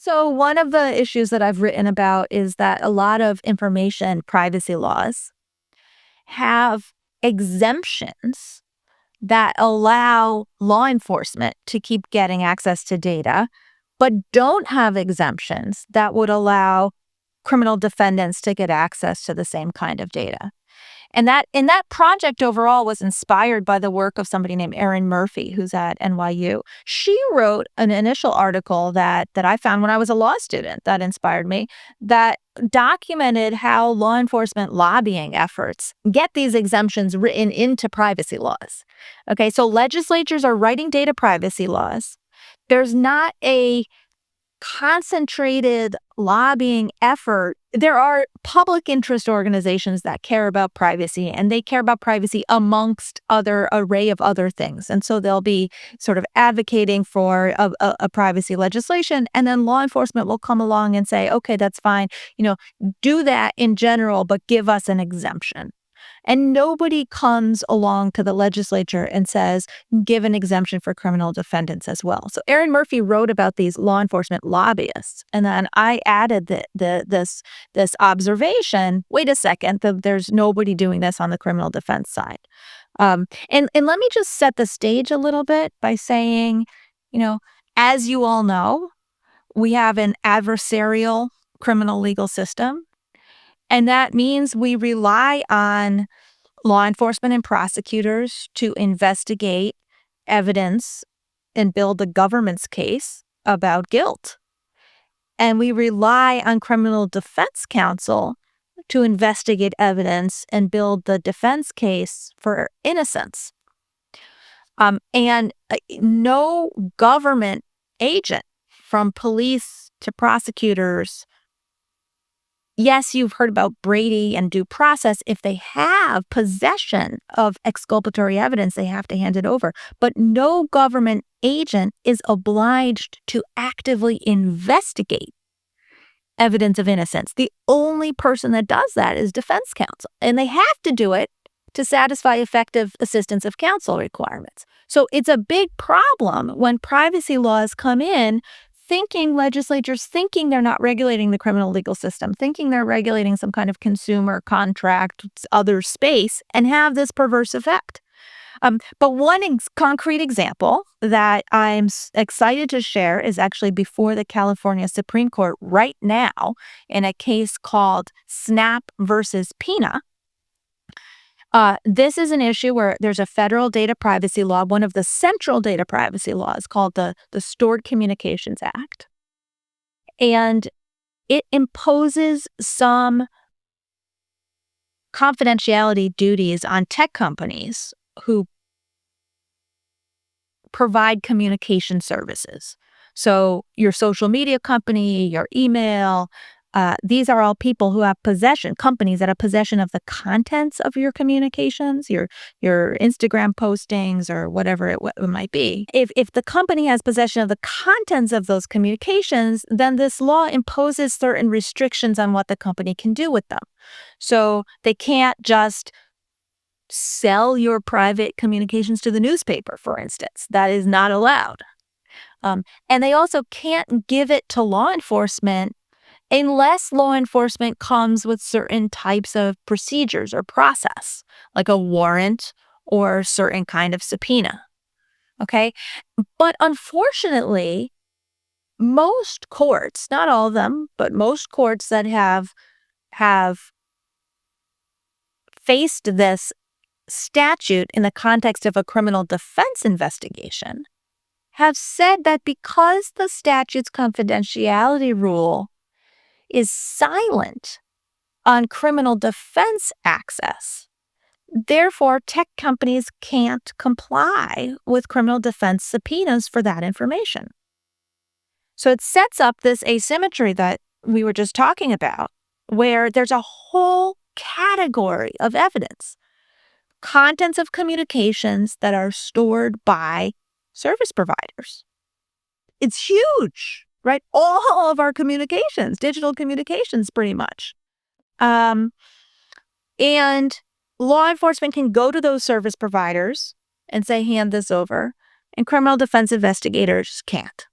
So one of the issues that I've written about is that a lot of information privacy laws have exemptions that allow law enforcement to keep getting access to data, but don't have exemptions that would allow criminal defendants to get access to the same kind of data. And that project overall was inspired by the work of somebody named Erin Murphy, who's at NYU. She wrote an initial article that I found when I was a law student that inspired me, that documented how law enforcement lobbying efforts get these exemptions written into privacy laws. Okay, so legislatures are writing data privacy laws. There's not a concentrated lobbying effort. There are public interest organizations that care about privacy, and they care about privacy amongst other array of other things. And so they'll be sort of advocating for a privacy legislation, and then law enforcement will come along and say, okay, that's fine. Do that in general, but give us an exemption. And nobody comes along to the legislature and says, give an exemption for criminal defendants as well. So Erin Murphy wrote about these law enforcement lobbyists. And then I added this observation, wait a second, there's nobody doing this on the criminal defense side. And let me just set the stage a little bit by saying, as you all know, we have an adversarial criminal legal system. And that means we rely on law enforcement and prosecutors to investigate evidence and build the government's case about guilt. And we rely on criminal defense counsel to investigate evidence and build the defense case for innocence. And no government agent, from police to prosecutors, yes, you've heard about Brady and due process. If they have possession of exculpatory evidence, they have to hand it over. But no government agent is obliged to actively investigate evidence of innocence. The only person that does that is defense counsel, and they have to do it to satisfy effective assistance of counsel requirements. So it's a big problem when privacy laws come in, legislatures thinking they're not regulating the criminal legal system, thinking they're regulating some kind of consumer contract, other space, and have this perverse effect. But one concrete example that I'm excited to share is actually before the California Supreme Court right now in a case called Snap versus Pina. This is an issue where there's a federal data privacy law, one of the central data privacy laws called the Stored Communications Act. And it imposes some confidentiality duties on tech companies who provide communication services. So your social media company, your email, these are all people who have companies that have possession of the contents of your communications, your Instagram postings or whatever it might be. If the company has possession of the contents of those communications, then this law imposes certain restrictions on what the company can do with them. So they can't just sell your private communications to the newspaper, for instance. That is not allowed. And they also can't give it to law enforcement unless law enforcement comes with certain types of procedures or process, like a warrant or certain kind of subpoena. Okay? But unfortunately, most courts, not all of them, but most courts that have faced this statute in the context of a criminal defense investigation have said that because the statute's confidentiality rule is silent on criminal defense access, therefore tech companies can't comply with criminal defense subpoenas for that information. So it sets up this asymmetry that we were just talking about, where there's a whole category of evidence, contents of communications that are stored by service providers. It's huge. Right? All of our communications, digital communications, pretty much. And law enforcement can go to those service providers and say, hand this over, and criminal defense investigators can't.